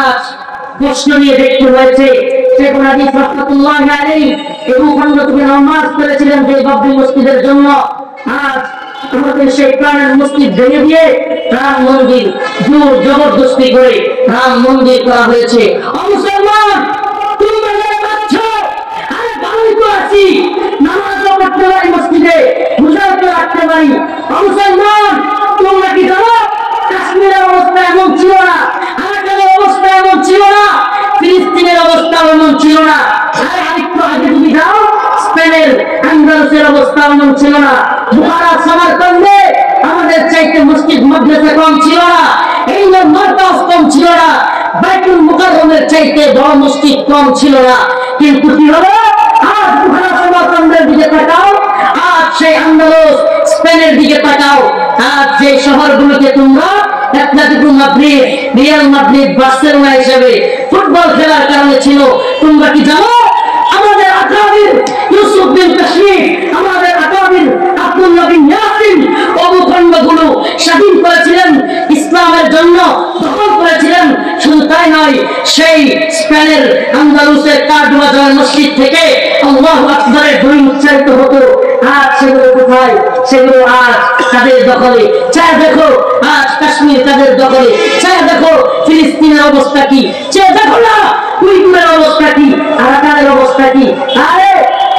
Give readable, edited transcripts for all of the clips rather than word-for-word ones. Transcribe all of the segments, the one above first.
আজ প্রশ্ন নিয়ে দেখতে হয়েছে শেখ হাদিস রাহমাতুল্লাহি আলাইহি এবং খন্দকে নামাজ করেছিলেন যে বাবরি মসজিদের জন্য। আজ আমাদের সেই প্রাণের মসজিদ ভেঙে দিয়ে রাম মন্দির জোর জবরদস্তি করে রাম মন্দির করা হয়েছে। মুসলমান তোমরা যারা ভাবছো আরে ভালোই তো আছি, নামাজও পড়তে পারি মসজিদে, রোজাও তো রাখতে পারি। মুসলমান তোমরা কি জানো কাশ্মীরের অবস্থা এমন ছিল না, আরাকানের অবস্থা এমন ছিল না, ফিলিস্তিনের অবস্থা এমন ছিল না, আর আরেকটু আগে তুমি যাও স্পেনের আন্দালুসের অবস্থা এমন ছিল না, বুখারা সামারকান্দে আমাদের চাইতে মসজিদ মাদ্রাসা কম ছিল না, এই মার্কাজ কম ছিল না, বাইতুল মুকাররমের চাইতে বড় মসজিদ কম ছিল না। কিন্তু কি হলো, আজ বুখারা সামারকান্দের দিকে তাকাও, আজ সেই আন্দালুস স্পেনের দিকে তাকাও, আজ যে শহরগুলোকে তোমরা Atletico Madrid, Real Madrid, Barcelona হিসেবে ফুটবল খেলার কারণে ছিল, তোমরা কি জানো আমাদের আকাবির ইউসুফ বিন কাশিম, আমাদের আকাবির আব্দুল্লাহ বিন ইয়াসিন অবখণ্ডগুলো স্বাধীন করেছিলেন, ইসলামের জন্য দখল করেছিলেন। শুধু তাই নয়, সেই স্পেনের আন্দালুসের কার্ডোবাজার মসজিদ থেকে আল্লাহু আকবারের ধ্বনি উচ্চারিত হতো। আজ সেগুলো কোথায়? সেগুলো আজ তাদের দখলে। চায় দেখো আজ কাশ্মীর তাদের দখলে, চায় দেখো ফিলিস্তিনের অবস্থা কি, চায় দেখো না উইগুরের অবস্থা কি, আরাকানের অবস্থা কি। আরে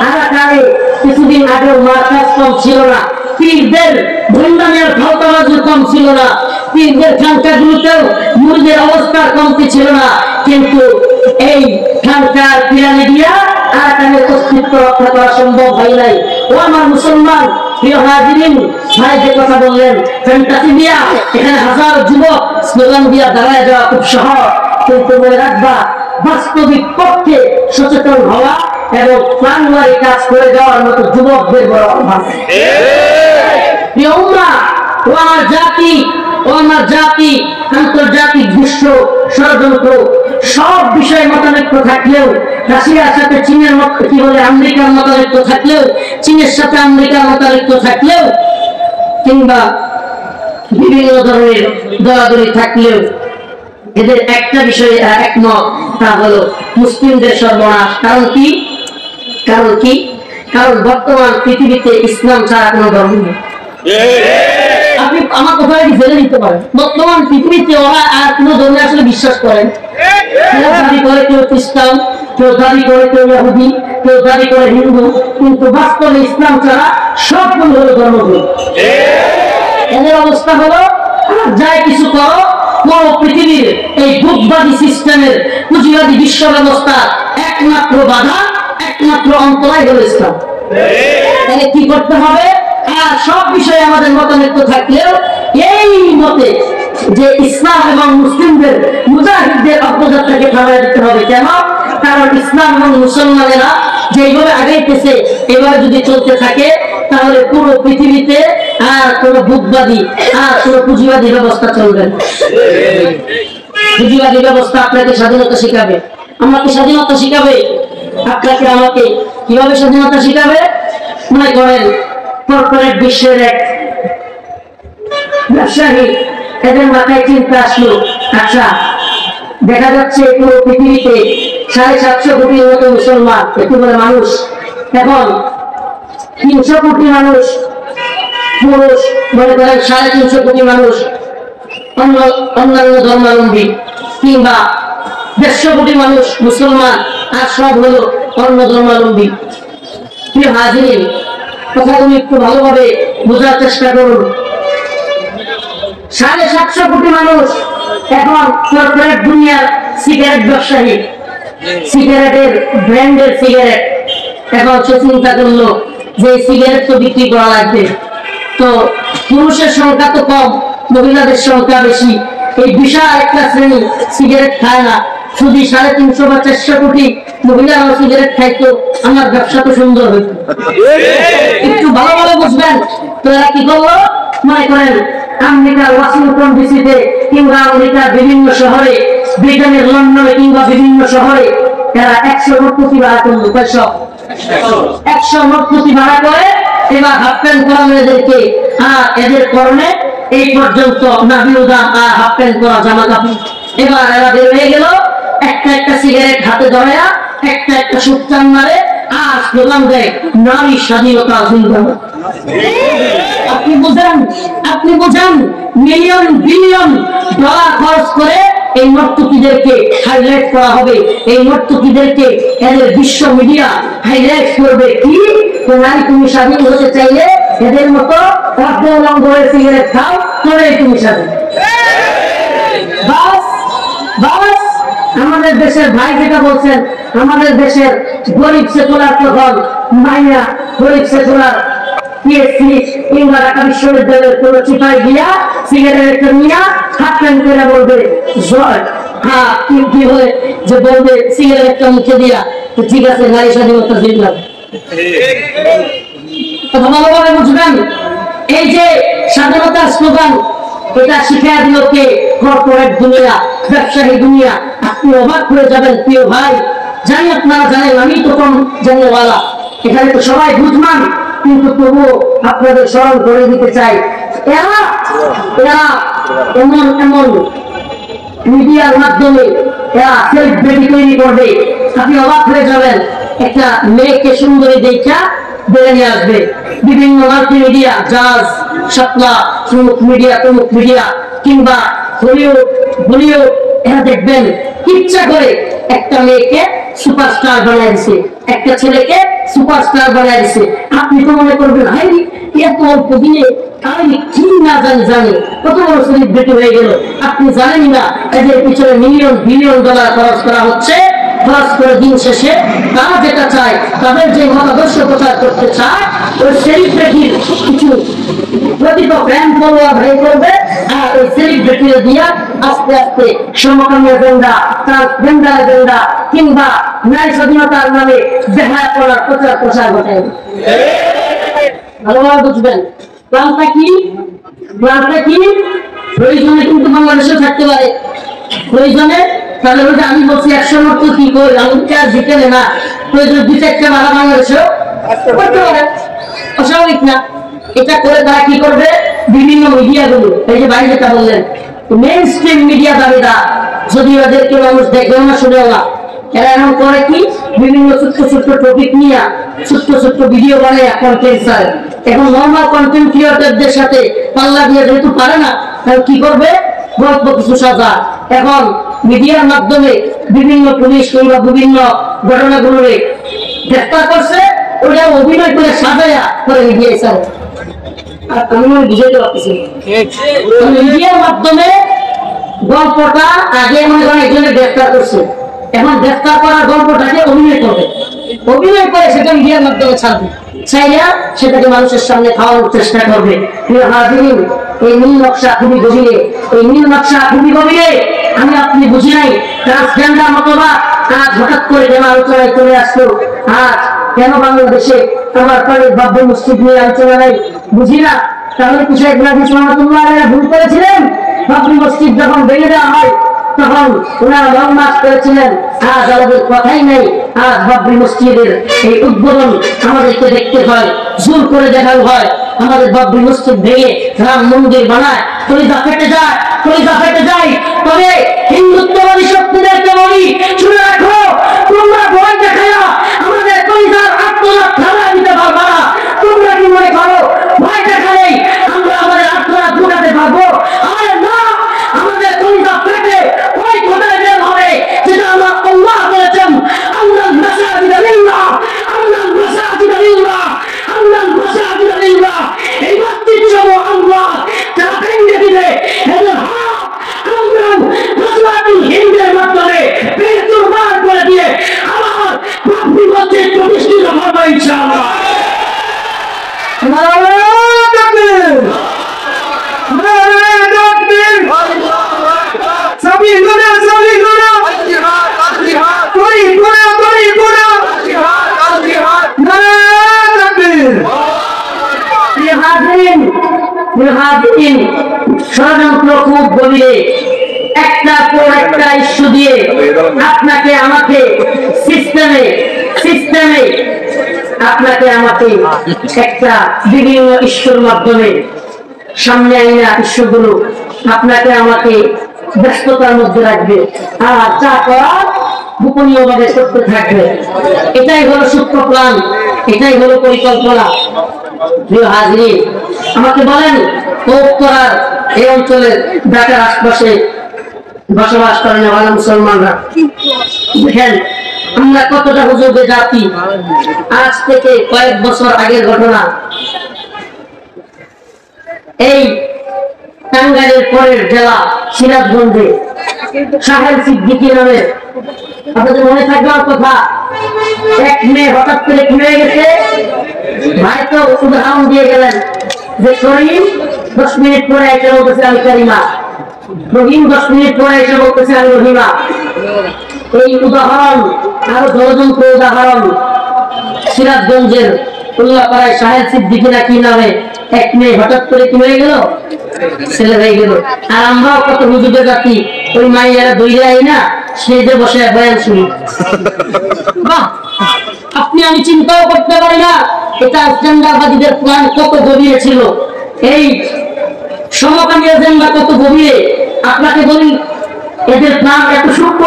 আরাকানে কিছুদিন আগে মার্কাজ কম ছিল না, পীরদের ভণ্ডামের ভাওতাবাজি কম ছিল না, পীরদের খানকাগুলোতেও মুরিদের অবস্থার কমতি ছিল না। কিন্তু এই খানকার পিরামিডিয়া আরাকানের অস্তিত্ব রক্ষা করা সম্ভব হয় নাই। ও আমার মুসলমান প্রিয় হাজিরিন, ভাই যে কথা বললেন ফ্যান্টাসি দিয়া এখানে হাজার যুবক স্লোগান দিয়া দাঁড়ায় যাওয়া খুব সহজ, কিন্তু মনে রাখবা বাস্তবিক পক্ষে সচেতন হওয়া এবং প্রাণবাড়ি কাজ করে যাওয়ার মতো যুবকদের বড় অভাব। প্রিয় উম্মাহ, ও আমার জাতি, ও আমার জাতি, আন্তর্জাতিক বিশ্ব ষড়যন্ত্র সব বিষয়ে মতানৈক্য থাকলেও, রাশিয়ার সাথে চীনের কি বলে আমেরিকার মতানৈক্য থাকলেও, চীনের সাথে আমেরিকার মতানৈক্য থাকলেও, কিংবা বিভিন্ন ধরনের দলাদলি থাকলেও এদের একটা বিষয়ে একমত, তা হলো মুসলিমদের সর্বনাশ। কারণ কি? কারণ কি? কারণ বর্তমান পৃথিবীতে ইসলাম ছাড়া কোনো ধর্ম নেই। আপনি আমার কথা জেনে নিতে পারেন, বর্তমান পৃথিবীতে ওরা আর কোনো ধর্মে আসলে বিশ্বাস করেন। কেউ দাবি করে কেউ খ্রিস্টান, কেউ দাবি করে কেউ ইহুদি, কেউ দাবি করে হিন্দু, কিন্তু বাস্তবে ইসলাম ছাড়া সবগুলো হলো ধর্মগুলো। এদের অবস্থা হলো যাই কিছু করো, পুরো পৃথিবীর এই ভোগবাদী সিস্টেমের পুঁজিবাদী বিশ্ব ব্যবস্থা একমাত্র বাধা, একমাত্র অন্তরায় হলো ইসলাম। তাহলে কি করতে হবে? আর সব বিষয়ে আমাদের মতানৈক্য থাকলেও এই মতে যে ইসলাম এবং মুসলিমদের মুজাহিদদের অগ্রযাত্রাকে থামায় দিতে হবে। কেন? কারণ ইসলাম এবং মুসলমানেরা যেভাবে আগাইতেছে এবার যদি চলতে থাকে তাহলে পুরো পৃথিবীতে আর কোনো ভোগবাদী আর কোনো পুঁজিবাদী ব্যবস্থা চলবে না। পুঁজিবাদী ব্যবস্থা আপনাকে স্বাধীনতা শিখাবে, আমাকে স্বাধীনতা শিখাবে, আপনাকে আমাকে কিভাবে স্বাধীনতা শিখাবে? মনে করেন কর্পোরেট বিশ্বের এক ব্যবসায়ী, এদের মাথায় চিন্তা আসলো, আচ্ছা দেখা যাচ্ছে পুরো পৃথিবীতে 750 কোটির মতো মুসলমান, একটু বলে মানুষ, এখন 300 কোটি মানুষ পুরুষ, মনে করেন 350 কোটি মানুষ অন্যান্য ধর্মাবলম্বী, কিংবা 150 কোটি মানুষ মুসলমান, আর সব হলো অন্য ধর্মাবলম্বী। প্রিয় হাজিরিন, কথাগুলো একটু ভালোভাবে বোঝার চেষ্টা করুন। 750 কোটি মানুষ এখন কর্পোরেট দুনিয়ার সিগারেট ব্যবসায়ী, সিগারেটের ব্র্যান্ডের সিগারেট, এখন সে চিন্তা করলো যে সিগারেট তো বিক্রি করা লাগবে, তো পুরুষের সংখ্যা তো কম, মহিলাদের সংখ্যা বেশি, এই বিশাল একটা শ্রেণী সিগারেট খায় না, শুধু 350 বা 400 কোটি মহিলারাও সিগারেট খাইতো, আমার ব্যবসা তো সুন্দর হইতো। একটু ভালো ভালো বুঝবেন তো এরা কি করলো? মনে করেন আমেরিকার ওয়াশিংটন ডিসিতে কিংবা আমেরিকার বিভিন্ন শহরে, ব্রিটেনের লন্ডনে কিংবা বিভিন্ন শহরে এরা 100 নোট প্রতি ভাড়া করলো। 100 নোট প্রতি ভাড়া করে এবার হাফ প্যান্ট পরানো এদেরকে, আর এদের পরনে এই পর্যন্ত নাভির উদাম আর হাফ প্যান্ট পরা জামা কাপড়। এবার এরা বের হয়ে গেল, একটা একটা সিগারেট হাতে ধরে একটা একটা সুপচান মারে আর স্লোগান দেয় নারী স্বাধীনতা জিন্দাবাদ। আপনি বুঝেন মিলিয়ন বিলিয়ন ডলার খরচ করে এই নর্তকীদেরকে হাইলাইট করা হবে, এই নর্তকীদেরকে এদের বিশ্ব মিডিয়া হাইলাইট করবে কি নারী তুমি স্বাধীন হতে চাইলে এদের মতো অর্ধলঙ্গ হয়ে সিগারেট খাও, তবে তুমি স্বাধীন। বাস বাস আমাদের দেশের ভাই যেটা বলছেন, আমাদের দেশের গরিব সেকুলার তখন মাইয়া গরিব সেকুলার পিএসসি কিংবা ঢাকা বিশ্ববিদ্যালয়ের কোনো চিপাই দিয়া সিগারেট নিয়ে হাত প্যান্ট করে বলবে জয় হ্যাঁ কি হয়ে যে বলবে সিগারেটটা মুখে দিয়া ঠিক আছে নারী স্বাধীনতা জিতলাম। কথা ভালোভাবে বুঝবেন, এই যে স্বাধীনতার স্লোগান এটা শিখা দিল কে? কর্পোরেট দুনিয়া, ব্যবসায়ী দুনিয়া। আপনি অবাক হয়ে যাবেন প্রিয় ভাই, জানি আপনারা জানেন, আমি তো কম জানেওয়ালা, এখানে তো সবাই বুঝমান, কিন্তু তবুও আপনাদের স্মরণ করে দিতে চাই, এরা এমন এমন মিডিয়ার মাধ্যমে এরা সেলিব্রিটি তৈরি করবে, আপনি অবাক হয়ে যাবেন। একটা মেয়েকে সুন্দরী দেখা বেড়ে নিয়ে আসবে বিভিন্ন মাল্টিমিডিয়া, জাজ, শাপলা, প্রমুখ মিডিয়া কিংবা হলিউড বলিউড, এরা দেখবেন ইচ্ছা করে একটা মেয়েকে সুপারস্টার বানায় দিছে, একটা ছেলেকে সুপারস্টার বানায় দিছে। আপনি তো মনে করবেন হাই এত অল্প দিনে আমি কি না জানি কত বড় সেলিব্রিটি হয়ে গেল। আপনি জানেন না এদের পিছনে মিলিয়ন বিলিয়ন ডলার খরচ করা হচ্ছে। খরচ করে দিন শেষে তারা যেটা চায়, তাদের যে মতাদর্শ প্রচার করতে চায়, ওই সেলিব্রিটির কিছু প্রতিত ফ্যান ফলোয়ার হয়ে করবে, আর ওই সেলিব্রিটি দিয়া আস্তে আস্তে সমকামী এজেন্ডা, ট্রান্সজেন্ডার এজেন্ডা কিংবা নারী স্বাধীনতার নামে বেহায়া করার প্রচার ঘটায়। ভালোভাবে বুঝবেন প্ল্যানটা কি? প্রয়োজনে কিন্তু বাংলাদেশে থাকতে পারে, প্রয়োজনে তাহলে বলতে আমি বলছি 100 মত কি করে আমি আর জিতে না, প্রয়োজন 2-4টা মারা বাংলাদেশেও করতে পারে, অস্বাভাবিক না। এটা করে তারা কি করবে? বিভিন্ন মিডিয়াগুলো, এই যে ভাই যেটা বললেন মেইন স্ট্রিম মিডিয়া দাবিদার, যদি ওদেরকে মানুষ দেখবেও না শুনেও না, এরা এমন করে কি বিভিন্ন ছোট্ট টপিক নিয়ে ছোট্ট ভিডিও বানায় কন্টেন্ট চায়। এখন নর্মাল কন্টেন্ট ক্রিয়েটরদের সাথে পাল্লা দিয়ে যেহেতু পারে না, তাহলে কি করবে? গল্প কিছু সাজা। এখন মিডিয়ার মাধ্যমে বিভিন্ন পুলিশ কিংবা বিভিন্ন ঘটনাগুলো গ্রেফতার করছে, ওটা অভিনয় করে সাজায়া করে মিডিয়া চায়। আর আমি বুঝাইতে পারতেছি মিডিয়ার মাধ্যমে গল্পটা আগে মনে করেন একজনের গ্রেফতার করছে, এখন গ্রেফতার করার গল্পটাকে অভিনয় করবে, অভিনয় করে সেটা মিডিয়ার মাধ্যমে ছাড়বে, চাইয়া সেটাকে মানুষের সামনে খাওয়ানোর চেষ্টা করবে। এই নীল নকশা খুবই গভীরে, এই নীল নকশা খুবই গভীরে। আমি আপনি বুঝি নাই ট্রান্সজেন্ডার মতবাদ আজ হঠাৎ করে যেন আলোচনায় চলে আসলো। আজ কেন বাংলাদেশে আমার পরে বাব্বু মসজিদ নিয়ে আলোচনা নাই বুঝি না। তাহলে কি শেখ মুজিব রহমতুল্লাহ আলাইহি ভুল করেছিলেন? বাবরি মসজিদ যখন ভেঙে দেওয়া হয় তখন ওনারা লং মার্চ করেছিলেন, আজ আমাদের কথাই নেই। আজ বাবরি মসজিদের এই উদ্বোধন আমাদেরকে দেখতে হয়, জোর করে দেখানো হয়। আমাদের বাবরি মসজিদ ভেঙে রাম মন্দির বানায়, কলিজা ফেটে যায়। তবে হিন্দুত্ববাদী শক্তিদেরকে বলি, শুনে রাখো, তোমরা ভয় দেখায়া আমাদের কলিজার আত্মনাথ থামায় দিতে পারবা না। তোমরা কি মনে করো ভয় দেখালেই আমরা আমাদের আত্মনাথ ঢুকাতে পারবো? আমাদের কলিজা ফেটে ওই কোথায় বের হবে যেটা আমরা আল্লাহ বলেছেন, আল্লাহ মাসাজিদা লিল্লাহ, এই মসজিদসমূহ আল্লাহ যারা ভেঙে দিলে এদের হাত আমরা মুসলিম হিন্দের মাধ্যমে বেচুরমার করে দিয়ে আমার বাবরি মসজিদ প্রতিষ্ঠিত হবে ইনশাআল্লাহ। ষড়যন্ত্র খুব গভীরে, একটার পর একটা ইস্যু দিয়ে আপনাকে আমাকে সিস্টেমে আপনাকে আমাকে একটা বিভিন্ন ইস্যুর মাধ্যমে সামনে আইনা ইস্যুগুলো আপনাকে আমাকে ব্যস্ততার মধ্যে রাখবে আর যা করার গোপনীয় ভাবে করতে থাকবে। এটাই হলো সূক্ষ্ম প্ল্যান, এটাই হলো পরিকল্পনা। প্রিয় হাজির, আমাকে বলেন উত্তরার এই অঞ্চলের ঢাকার আশপাশে বসবাস করেন আমাদের মুসলমানরা, দেখেন আমরা কতটা হুজুগে জাতি। আজ থেকে কয়েক বছর আগের ঘটনা, এই টাঙ্গাইলের পরের জেলা সিরাজগঞ্জে সাহেল সিদ্দিকী নামে, আপনাদের মনে থাকবার কথা, এক মেয়ে হঠাৎ করে খুলে গেছে। ভাই তো উদাহরণ দিয়ে গেলেন যে করিম 10 মিনিট পরে এসে বলতেছে আমি কারিমা, রহিম 10 মিনিট পরে এসে বলতেছে আমি রহিমা। এই উদাহরণ আরো ষড়যন্ত্র উদাহরণ। সিরাজগঞ্জের উল্লাপাড়ায় সাহেল সিদ্দিকী না কি নামে এক মেয়ে হঠাৎ করে কি হয়ে গেল, ছেলে হয়ে গেল। আর আমরাও কত হুজুগে জাতি, ওই মাইয়ারা দইলাই না স্টেজে বসে বয়ান শুনি। বাহ, আপনি আমি চিন্তাও করতে পারি না এটা এজেন্ডাবাদীদের প্ল্যান কত গভীরে ছিল, এই সমকামী এজেন্ডা কত গভীরে। আপনাকে বলি এদের প্ল্যান এত সূক্ষ্ম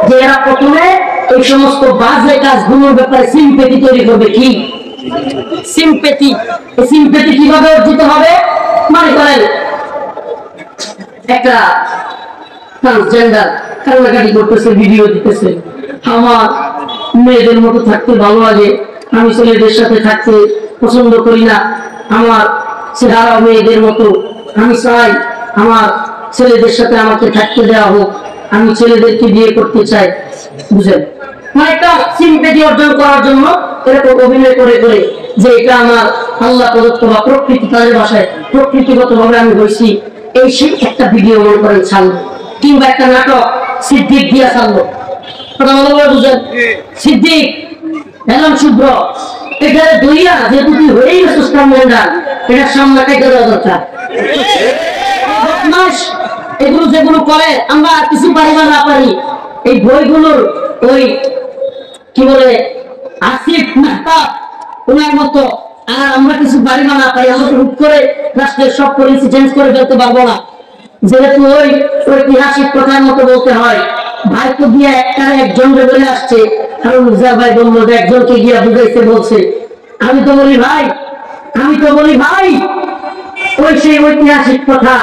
যে এরা প্রথমে এই সমস্ত বাজে কাজগুলোর ব্যাপারে সিম্পেথি তৈরি করবে। কি সিম্পেথি? এই সিম্পেথি কিভাবে অর্জিত হবে? মনে করেন একটা ট্রান্সজেন্ডার কান্নাকাটি করতেছে, ভিডিও দিতেছে, আমার মেয়েদের মতো থাকতে ভালো লাগে, আমি ছেলেদের সাথে থাকতে পছন্দ করি না, আমার চেহারা মেয়েদের মতো, আমি চাই আমার ছেলেদের সাথে আমাকে থাকতে দেওয়া হোক, আমি ছেলেদেরকে বিয়ে করতে চাই। বুঝেন, মানে একটা সিম্পেথি অর্জন করার জন্য এরকম অভিনয় করে করে যে এটা আমার আল্লাহ প্রদত্ত বা প্রকৃতি, তাদের ভাষায় প্রকৃতিগত ভাবে আমি হয়েছি, এই সেই একটা ভিডিও মনে করেন ছাড়লো, কিংবা একটা নাটক সিদ্দিক দিয়া ছাড়লো। কথা ভালো করে বুঝেন, সিদ্দিক এলাম শুভ্র, এটা দইয়া যেহেতু তুই হয়েই গেছিস ট্রান্সজেন্ডার, এটার সামনে কেটে দেওয়া দরকার। এগুলো যেগুলো করে আমরা কিছু পারি বা না পারি, এই বইগুলোর ওই কি বলে আসিফ মেহতাব ওনার মতো, আর আমরা কিছু পারি বা না পারি, আমরা হুট করে রাষ্ট্রের সব পলিসি চেঞ্জ করে ফেলতে পারবো না। যেহেতু ওই ঐতিহাসিক কথার মতো বলতে হয়, ভাই তো গিয়া একটা একজন বলে আসছে, কারণ মুজার ভাই বললো যে একজনকে গিয়া বুঝাইতে বলছে। আমি তো বলি ভাই ওই সেই ঐতিহাসিক কথা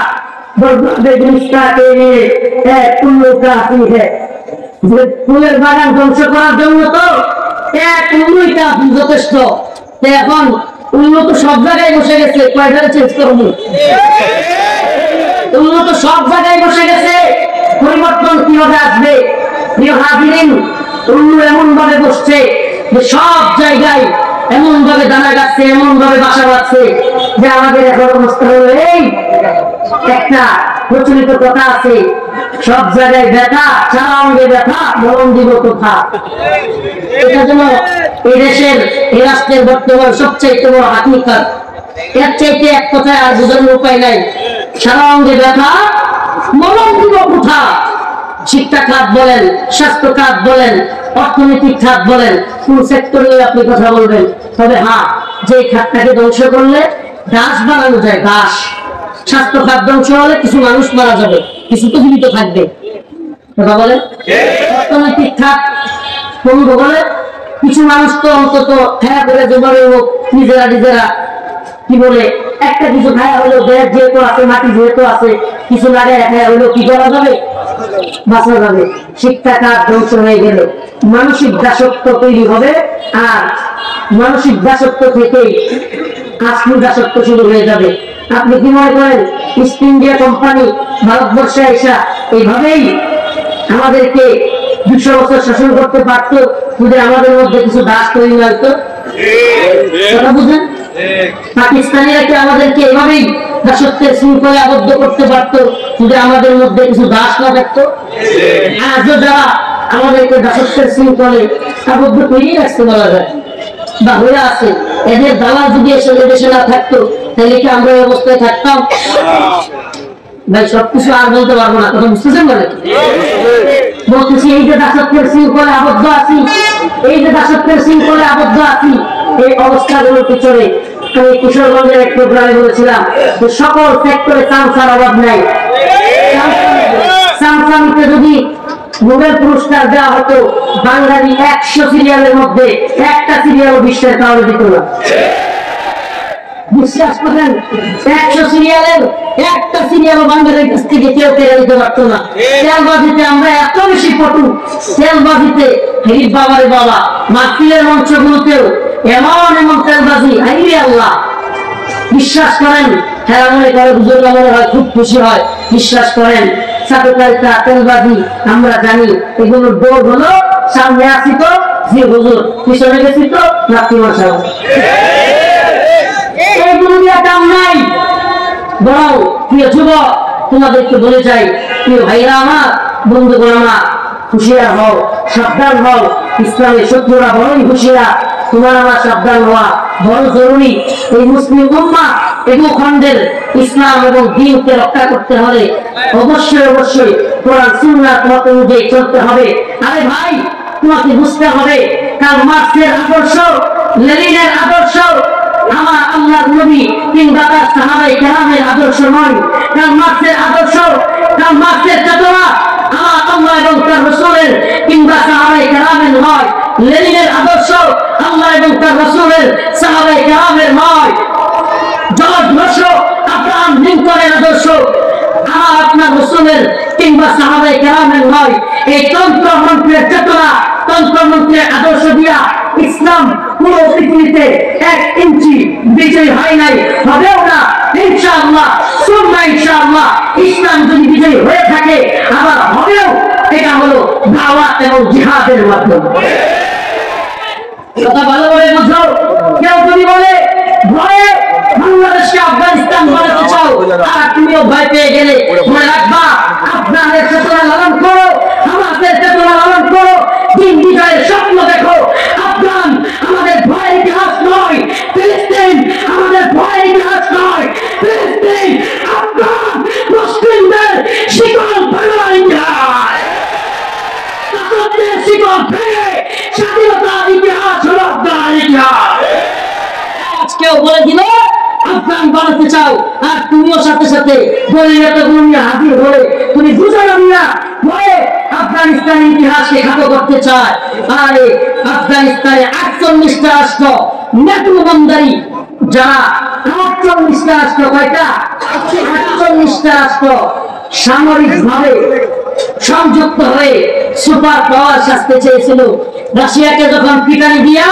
ফুলের বাগান ধ্বংস করার জন্য তো এক উন্নই কাফি যথেষ্ট। এখন উন্নত সব জায়গায় বসে গেছে, কয়টারে চেঞ্জ করবো? উন্নত সব জায়গায় বসে গেছে, পরিবর্তন কিভাবে আসবে? প্রিয় হাজিরিন, উন্নত এমন ভাবে বসছে যে সব জায়গায় এমন ভাবে দানা গাচ্ছে, এমন ভাবে বাসা বাঁধছে যে আমাদের এখন অবস্থা হলো এই একটা প্রচলিত কথা আছে, সব জায়গায় ব্যথা, সারা অঙ্গে ব্যথা, মরণ দিব কোথা। এটা যেন এই দেশের, এই রাষ্ট্রের বর্তমান সবচাইতে বড় হাকিকত। এর চাইতে এক কথায় আর বোঝানোর উপায় নাই, সারা অঙ্গে ব্যথা, মরণ দিব কোথা। শিক্ষা খাত বলেন, স্বাস্থ্য খাত বলেন, অর্থনৈতিক খাত বলেন, কোন সেক্টরে আপনি কথা বলবেন, তবে হ্যাঁ, যে খাতটাকে ধ্বংস করলে ঘাস বানানো যায়, ঘাস। স্বাস্থ্য খাত ধ্বংস হলে কিছু মানুষ মারা যাবে, কিছু তো জীবিত থাকবে। কথা বলেন, অর্থনৈতিক খাত বন্ধ হলে কিছু মানুষ তো অন্তত খেয়া করে জমারে হোক, নিজেরা কি বলে একটা কিছু খায়া হলেও দেশ যেহেতু আছে, মাটি যেহেতু আছে, কিছু লাগে খায়া হলেও কি করা যাবে? বাঁচা যাবে। শিক্ষা খাত ধ্বংস হয়ে গেলে মানসিক দাসত্ব তৈরি হবে, আর মানসিক দাসত্ব থেকেই আজকে দাসত্ব শুরু হয়ে যাবে। আপনি কি মনে করেন ইস্ট ইন্ডিয়া কোম্পানি ভারতবর্ষে এসা এইভাবেই আমাদেরকে 200 বছর শাসন করতে পারত যদি আমাদের মধ্যে কিছু দাস তৈরি না হতো? কথা বুঝেন, পাকিস্তানিরা কি আমাদেরকে এভাবেই দাসত্বের শৃঙ্খলে আবদ্ধ করতে পারত যদি আমাদের মধ্যে কিছু দাস না থাকতো? আজও যারা আমাদেরকে দাসত্বের শৃঙ্খলে আবদ্ধ করিয়ে রাখতে বলা যায় বা হয়ে আছে, এদের দালাল যদি এসে দেশে না থাকতো তাহলে কি আমরা এই অবস্থায় থাকতাম? ভাই সবকিছু আর বলতে পারবো না, কথা বুঝতেছেন? বলে বলতেছি এই যে দাসত্বের শৃঙ্খলে আবদ্ধ আছি, এই অবস্থাগুলোর পিছনে আমি কিশোরগঞ্জের এক প্রোগ্রামে বলেছিলাম যে সকল সেক্টরে চান্সের অভাব নাই, রামসামিকে যদি নোবেল পুরস্কার দেওয়া হতো, বাঙালি 100 সিরিয়ালের মধ্যে একটা সিরিয়াল বিশ্বের কাউরে দিত না। বিশ্বাস করেন, 100 সিরিয়ালের একটা সিরিয়াল বাংলাদেশের কাছ থেকে কেউ কেড়ে দিতে পারতো না। তেলবাজিতে আমরা এত বেশি পটু, তেলবাজিতে হেরিফ বাবারে বাবা, মাহফিলের মঞ্চগুলোতেও এমন এমন তেলবাজি, আইরে আল্লাহ। বিশ্বাস করেন, হ্যাঁ মনে করে বুঝুর্গ মনে হয় খুব খুশি হয়। বিশ্বাস করেন, সাতকারিতা তেলবাজি আমরা জানি এগুলোর দৌড় হলো সামনে আসি তো জি হুজুর, পিছনে গেছি তো নাতি মশাই। এইগুলো নিয়ে কাম নাই। বড় প্রিয় যুবক, তোমাদেরকে বলে যাই, প্রিয় ভাইরা আমার, বন্ধুগণ আমার, হুঁশিয়ার হও, সাবধান হও। ইসলামের শত্রুরা বড়ই হুঁশিয়ার, তোমার আমার সাবধান হওয়া বড় জরুরি। এই মুসলিম উম্মাহ এই ভূখণ্ডের ইসলাম এবং দ্বীনকে রক্ষা করতে হলে অবশ্যই অবশ্যই কোরআন সুন্নাহর মত অনুযায়ী চলতে হবে। আরে ভাই, তোমাকে বুঝতে হবে কার্ল মার্ক্সের আদর্শ, লেনিনের আদর্শ আমার আল্লাহর নবী কিংবা তার সাহাবায়ে কেরামের আদর্শ নয়। কার্ল মার্ক্সের আদর্শ, কার্ল মার্ক্সের চেতনা আমার আল্লাহ এবং তার রাসূলের কিংবা সাহাবায়ে কেরামের নয়। লেনিনের আদর্শ আল্লাহ এবং তার রাসূলের, সাহাবায়ে কেরামের নয়। জর্জ বুশ, আব্রাহাম লিঙ্কনের আদর্শ আমার আপনার রাসূলের কিংবা সাহাবায়ে কেরামের নয়। এই তন্ত্রমন্ত্রের চেতনা, তন্ত্রমন্ত্রের আদর্শ দিয়া ইসলাম পুরো পৃথিবীতে 1 ইঞ্চি বিজয় হয় নাই, হবেও না ইনশাআল্লাহ। সুন্নাহ ইনশাআল্লাহ ইসলাম যদি বিজয় হয়ে থাকে আবার হবেও, এটা হলো দাওয়াত এবং জিহাদের মাধ্যমে। কথা ভালো করে বুঝো। কেউ যদি বলে ভয়ে বাংলাদেশকে আফগানিস্তান বানাতে চাও, আর তুমিও ভয় পেয়ে গেলে, মনে রাখবা আপনাদের চেতনা লালন করো, আমাদের চেতনা লালন করো, দিন বিজয়ের স্বপ্ন দেখো। আফগান আমাদের ভয়ের ইতিহাস নয়, ফিলিস্তিন আমাদের ভয়ের ইতিহাস নয়। ফিলিস্তিন আফগান মুসলিমদের শিকল ভাঙার ইতিহাস, শিকল ভেঙে স্বাধীনতার ইতিহাস হলো আফগান ইতিহাস। আজকেও বলে দিল আফগান বানাতে চাও, আর তুমিও সাথে সাথে দলীয়তাগুলো নিয়ে হাজির হলে তুমি বুঝো না ভয়ে আফগানিস্তানের ইতিহাসকে খাটো করতে চায়। আরে আফগানিস্তানে 48টা রাষ্ট্র নেতৃবন্দারি, যারা 48টা রাষ্ট্র, কয়টা? 48টা রাষ্ট্র সামরিক ভাবে সংযুক্ত হয়ে সুপার পাওয়ার সাজতে চেয়েছিল। রাশিয়াকে যখন পিটানি দিয়া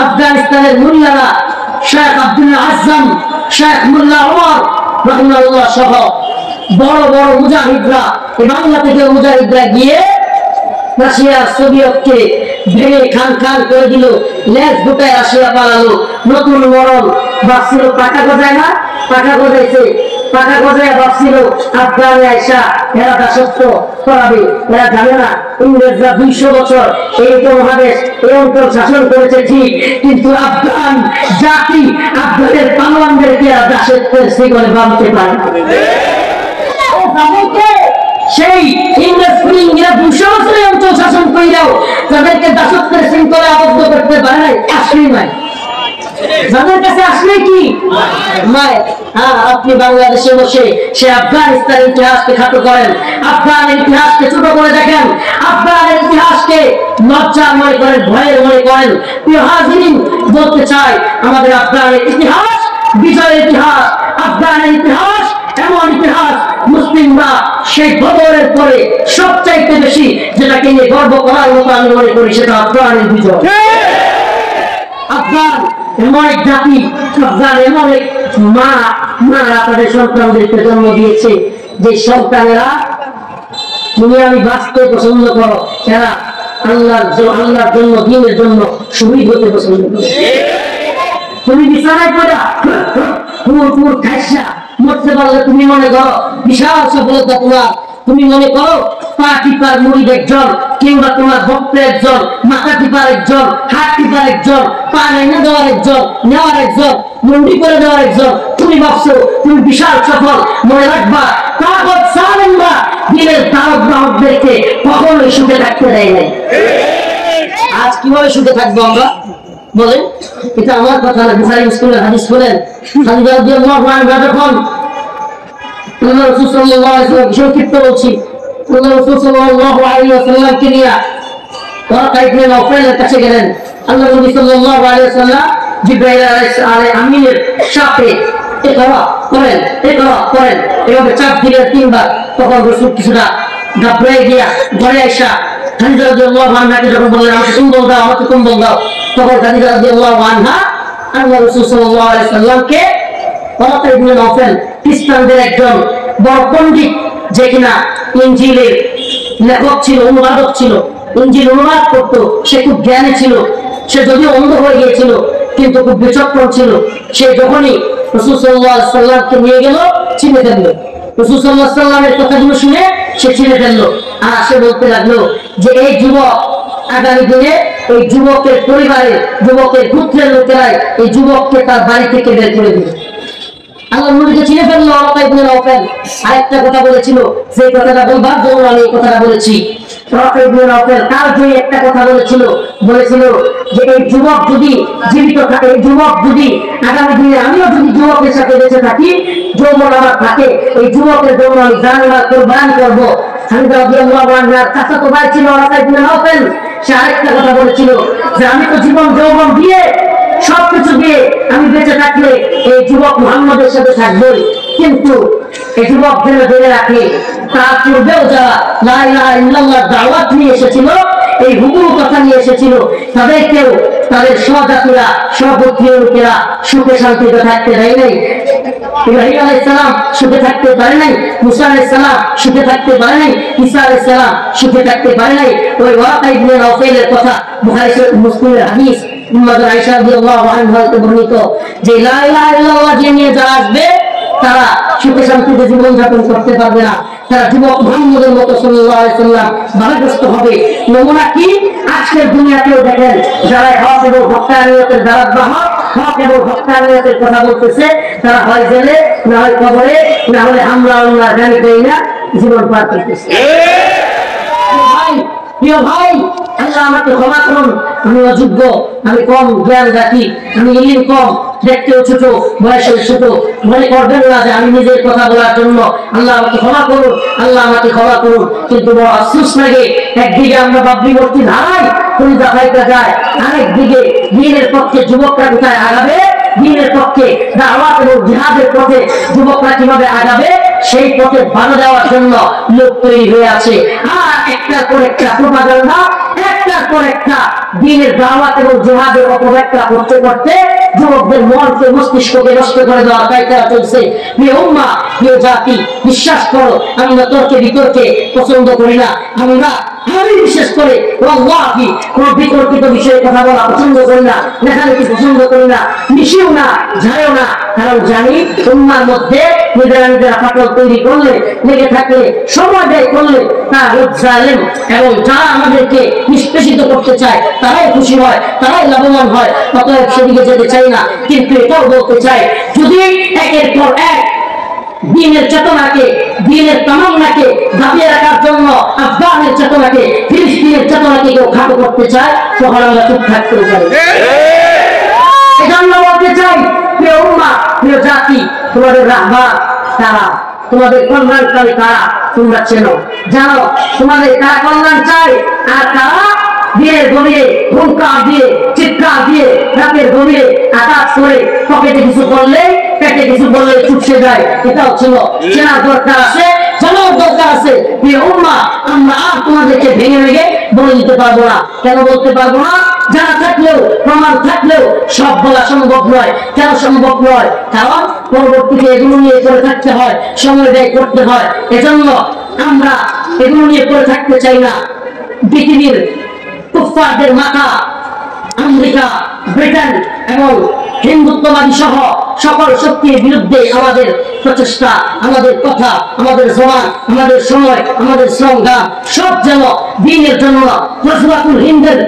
আফগানিস্তানের মুল্লারা শেখ আব্দুল্লাহ আজম, শেখ মোল্লা ওমর রাহিমাহুল্লাহ সহ বড় বড় মুজাহিদরা, বাংলা থেকে মুজাহিদরা গিয়ে রাশিয়ার সোভিয়েতকে ভেঙে খান খান করে দিল, লেজ গোটায় রাশিয়া পালালো। নতুন মরণ ভাবছিল পাকা গজায় না, পাকা গজাইছে, পাকা গজায় ভাবছিল আফগানে আয়সা এরা দাসত্ব করাবে। এরা জানে না ইংরেজরা 200 বছর এই উপমহাদেশ, এই অঞ্চল শাসন করেছে ঠিক, কিন্তু আফগান জাতি, আফগানের পালোয়ানদেরকে দাসত্বের শিকলে বাঁধতে পারে না। সেই ইংরেজ ফিরিঙ্গিরা 200 বছর অঞ্চল শাসন করিলেও তাদেরকে দাসত্বের শৃঙ্খলে আবদ্ধ করতে পারে নাই, আসলেই নাই। যাদের কাছে আসলে কি মায়, হ্যাঁ আপনি বাংলাদেশে বসে সে আফগানিস্তানের ইতিহাসকে খাটো করেন, আফগানের ইতিহাসকে ছোট করে দেখেন, আফগানের ইতিহাসকে লজ্জা মনে করেন, ভয়ের মনে করেন। প্রিয় হাজিরিন, বলতে চাই আমাদের আফগানের ইতিহাস বিজয়ের ইতিহাস। আফগানের ইতিহাস এমন ইতিহাস, মুসলিমরা সেই বদরের পরে সবচাইতে বেশি যেটাকে নিয়ে গর্ব করার মতো আমি মনে করি সেটা আফগানের বিজয়। আফগান এমন এক জাতি, আফগান এমন এক মারা তাদের সন্তানদেরকে জন্ম দিয়েছে যে সন্তানেরা তুমি আমি বাঁচতে পছন্দ করো, এরা আল্লাহর জন্য, দিনের জন্য শহীদ হতে পছন্দ করো। তুমি বিছানায় পড়া পুর খাইসা মরতে পারলে তুমি মনে করো বিশাল সফলতা তোমার। তুমি মনে করো পা টিপার মুড়িদ একজন, কিংবা তোমার ভক্ত একজন, মাথা টিপার একজন, হাত টিপার একজন, পা এনে দেওয়ার একজন, নেওয়ার একজন, মুন্ডি করে দেওয়ার একজন, তুমি ভাবছো তুমি বিশাল সফল। মনে রাখবা কাগজ সালেনবা দিনের তারক গ্রাহকদেরকে কখনোই সুখে থাকতে দেয় নাই। আজ কিভাবে সুখে থাকবো আমরা বলেন? এটা আমার কথা না, বুখারী মুসলিমের হাদিস বলেন। খালিদ রাদিয়াল্লাহু আনহু যখন রাসূল সাল্লাল্লাহু আলাইহি ওয়াসাল্লাম সংক্ষিপ্ত বলছি, আল্লাহ রাসূল সাল্লাল্লাহু আলাইহি ওয়াসাল্লামকে নিয়ে ওয়ারাকা ইবনে নওফলের কাছে গেলেন। আল্লাহ নবী সাল্লাল্লাহু আলাইহি ওয়াসাল্লাম জিবরাইল আলাইহিস আমিনের সাথে ইকরা করেন এভাবে চাপ দিলেন 3 বার। তখন রাসূল কিছুটা ঘাবড়ে গিয়া ঘরে আয়েশা খাদিজা রাদিয়াল্লাহু আনহাকে যখন বললেন আমাকে কম্বল দাও, তখন খাদিজা রাদিয়াল্লাহু আনহা আল্লাহ রাসূল সাল্লাল্লাহু আলাইহি ওয়াসাল্লামকে ওয়ারাকা ইবনে নওফল খ্রিস্টানদের একজন বড় পণ্ডিত, যে কিনা ইনজিলের লেখক ছিল, অনুবাদক ছিল, ইনজিল অনুবাদ করতো, সে খুব জ্ঞানী ছিল। সে যদিও অন্ধ হয়ে গিয়েছিল কিন্তু খুব বিচক্ষণ ছিল। সে যখনই রাসূল সাল্লাল্লাহু আলাইহি ওয়াসাল্লামকে নিয়ে গেল চিনে ফেললো। রাসূল সাল্লাল্লাহু আলাইহি ওয়াসাল্লামের কথাগুলো শুনে সে চিনে ফেললো। আর সে বলতে লাগলো যে এই যুবক আগামী দিনে এই যুবকের পরিবারের, যুবকের পুত্রের লোকেরাই এই যুবককে তার বাড়ি থেকে বের করে দিবে। আল্লাহ নবীকে চিনে ফেললো ওয়ারাকা ইবনে নওফল। আরেকটা কথা বলেছিল, সেই কথাটা বলবার জন্য আমি এই কথাটা বলেছি। ওয়ারাকা ইবনে নওফল তার যে একটা কথা বলেছিল যে এই যুবক যদি জীবিত থাকে, এই যুবক যদি আগামী দিনে আমিও যদি যুবকের সাথে বেঁচে থাকি, যৌবন আমার থাকে, এই যুবকের জন্য আমি জানমাল কুরবান করব। খাদিজা রাদিয়াল্লাহু আনহার চাচাতো ভাই ছিল ওয়ারাকা ইবনে নওফল। সে আরেকটা কথা বলেছিল যে আমি তো জীবন যৌবন দিয়ে সবকিছু দিয়ে আমি বেঁচে থাকলে এই যুবক মুহাম্মদের সাথে থাকবই, কিন্তু এই যুবক জেনে রাখে তার পূর্বেও যারা লা ইলাহা ইল্লাল্লাহ দাওয়াত নিয়ে এসেছিল, এই হুকুম কথা নিয়ে এসেছিল, তাদেরকেও তাদের সহজাতিরা, সহগোত্রীয় লোকেরা সুখে শান্তিতে থাকতে দেয় নাই। ইব্রাহিম আলাইহিস সালাম সুখে থাকতে পারে নাই, মুসা আলাইহিস সালাম সুখে থাকতে পারে নাই, ঈসা আলাইহিস সালাম সুখে থাকতে পারে নাই। ওই ওয়ারাকা ইবনে নওফলের কথা বুখারী মুসলিমের হাদিস আয়েশা রাদিয়াল্লাহু আনহা থেকে বর্ণিত যে লা ইলাহা ইল্লাল্লাহ নিয়ে যারা আসবে তারা সুখে শান্তিতে জীবন যাপন করতে পারবে না, তারা যুবক মুহাম্মদের মতো সাল্লাল্লাহু আলাইহি ওয়াসাল্লাম বাধাগ্রস্ত হবে। নমুনা কি আজকের দুনিয়াতেও দেখেন, যারা হক এবং হক্কানিয়তের দারাবাহক, হক এবং হক্কানিয়তের কথা বলতেছে, তারা হয় জেলে, না হয় কবরে, না হলে আমরা আল্লাহ জানি না জীবন পার করতেছে। প্রিয় ভাই, আল্লাহ আমাকে ক্ষমা করুন, আমি অযোগ্য, আমি কম জ্ঞান রাখি, আমি ইলম কম, দেখতেও ছোট, বয়সেও ছোট, মনে করবেন না যে আমি নিজের কথা বলার জন্য। আল্লাহ আমাকে ক্ষমা করুন, আল্লাহ আমাকে ক্ষমা করুন। কিন্তু বড় আফসোস লাগে, একদিকে আমরা বাবরি মসজিদ হারাই, কলিজা ফাইটা যায়, আরেকদিকে দ্বীনের পক্ষে যুবকরা কোথায় আগাবে, দ্বীনের পক্ষে দাওয়াত এবং জিহাদের পথে যুবকরা কিভাবে আগাবে, সেই পথে বাধা দেওয়ার জন্য লোক তৈরি হয়ে আছে। আর একটার পর একটা প্রপাগান্ডা, একটার পর একটা দ্বীনের দাওয়াত এবং জিহাদের অপব্যাখ্যা করতে করতে যুবকদের মনকে, মস্তিষ্ককে নষ্ট করে দেওয়ার কায়দা চলছে। প্রিয় উম্মাহ, প্রিয় জাতি, বিশ্বাস করো, আমরা তর্কে বিতর্কে পছন্দ করি না। আমি বিশেষ করে ওয়াল্লাহি কোন বিতর্কিত বিষয়ে কথা বলা পছন্দ করি না, লেখালেখি পছন্দ করি না, মিশিও না, ঝাড়েও না। কারণ জানি উম্মার মধ্যে নিজেরা ফাটল তৈরি করলে, লেগে থাকলে, সময় ব্যয় করলে তারা জালেম এবং যারা আমাদেরকে নিষ্পেষিত করতে চায় তারাই খুশি হয়, তারাই লাভবান হয়। অতএব সেদিকে যেতে চাই না। কিন্তু এটাও বলতে চাই, যদি একের পর এক দ্বীনের চেতনাকে, দ্বীনের তামান্নাকে দাবিয়ে রাখার জন্য আফগানের চেতনাকে, ফিলিস্তিনের চেতনাকে কেউ খাটো করতে চায়, তখন আমরা চুপ থাকতে পারি। এজন্য বলতে চাই, প্রিয় উম্মাহ, প্রিয় জাতি, তোমাদের রাহবার কারা, তোমাদের কল্যাণকারী কারা তোমরা চেনো, জানো। তোমাদের কারা কল্যাণ চাই আর কারা দিনের গভীরে হুঙ্কার দিয়ে, চিৎকার দিয়ে, রাতের গভীরে আঘাত করে পকেটে কিছু করলে, পেটে কিছু বললে চুপসে যায়। এটাও ছিল চেনার দরকার আছে, জানার দরকার আছে। প্রিয় উম্মাহ, আমরা আর তোমাদেরকে ভেঙে ভেঙে বলে দিতে পারবো না। কেন বলতে পারবো না? জানা থাকলেও, প্রমাণ থাকলেও সব বলা সম্ভব নয়। কেন সম্ভব নয়? কারণ পরবর্তীতে এগুলো নিয়ে করে থাকতে হয়, সময় ব্যয় করতে হয়। এজন্য আমরা এগুলো নিয়ে করে থাকতে চাই না। পৃথিবীর কুফফারদের মাথা আমেরিকা, ব্রিটেন এবং হিন্দুত্ববাদী সহ সকল শক্তির বিরুদ্ধে আমাদের প্রচেষ্টা, আমাদের কথা, আমাদের জবান, আমাদের সময়, আমাদের সংগ্রাম সব যেন দ্বীনের জন্য, গজওয়াতুল হিন্দের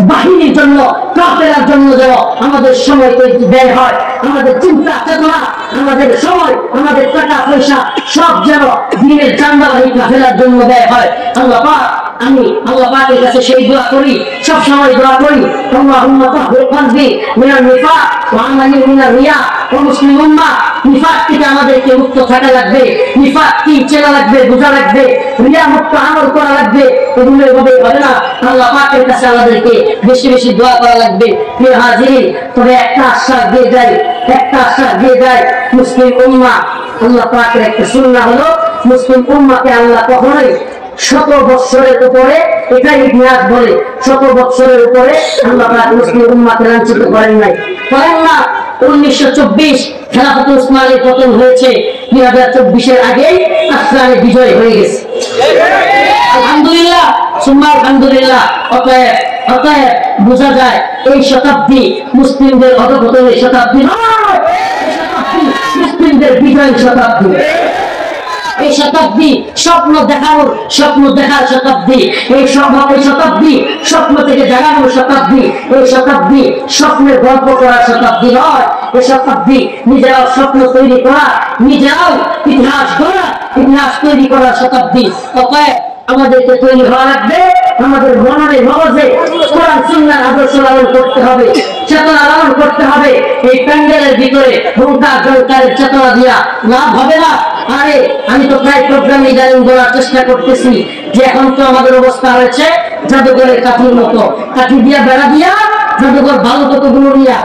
বাহিনীর জন্য, কাফেলার জন্য যেন আমাদের সময়কে ব্যয় হয়। আমাদের চিন্তা চেতনা, আমাদের সময়, আমাদের টাকা পয়সা সব যেন দ্বীনের জান্দাবাহী কাফেলার জন্য ব্যয় হয়। আল্লাহ পাক, আমি আল্লাহ পাকের কাছে সেই দোয়া করি, সব সময় দোয়া করি, আল্লাহুম্মা তাহহির কলবি মিনান নিফাক ওয়া আমানি মিনার রিয়া। ও মুসলিম উম্মাহ, নিফাক থেকে আমাদেরকে মুক্ত থাকা লাগবে, নিফাক কি চেনা লাগবে, বোঝা লাগবে, রিয়া মুক্ত আমল করা লাগবে। এগুলো এভাবে হবে না। আল্লাহ পাকের কাছে আমাদেরকে বেশি বেশি দোয়া করা লাগবে। প্রিয় হাজিরিন, তবে একটা আশ্বাস দিয়ে যায়, একটা আশ্বাস দিয়ে যায়, মুসলিম উম্মাহ, আল্লাহ পাকের একটা সুন্নাহ হলো মুসলিম উম্মাহকে আল্লাহ কখনোই 100 বছরের উপরে, এটাই ইতিহাস বলে, 100 বছরের উপরে আল্লাহ পাক মুসলিম উম্মাহকে লাঞ্ছিত করেন নাই, করেন না। 1924 খেলাফত উসমানের পতন হয়েছে, 2024 আগেই আসলামে বিজয় হয়ে গেছে। আলহামদুলিল্লাহ, সুম্মা আলহামদুলিল্লাহ। অতএব বোঝা যায় এই শতাব্দী মুসলিমদের অধঃপতনের শতাব্দী নয়, মুসলিমদের বিজয়ের শতাব্দী। এই শতাব্দী স্বপ্ন দেখার শতাব্দী, এই শতাব্দী স্বপ্ন থেকে জাগানোর শতাব্দী, এই শতাব্দী স্বপ্নের গল্প করার শতাব্দী নয়, এই শতাব্দী নিজেরাও স্বপ্ন তৈরি করা, নিজেরাও ইতিহাস তৈরি করার শতাব্দী। অতএব আমাদেরকে তৈরি হওয়া লাগবে, আমাদের মনে মগজে কোরআন সুন্নাহর আদর্শ লালন করতে হবে, চেতনা লালন করতে হবে। এই প্যান্ডেলের ভিতরে হুঙ্কার জনকারের চেতনা দিয়া লাভ হবে না। আরে আমি তো প্রায় প্রোগ্রামে ইদানিং বলার চেষ্টা করতেছি যে এখন তো আমাদের অবস্থা হয়েছে জাদুঘরের কাঠির মতো, কাঠি দিয়া বেড়া দিয়া জাদুঘর ভালো কতগুলো নিয়া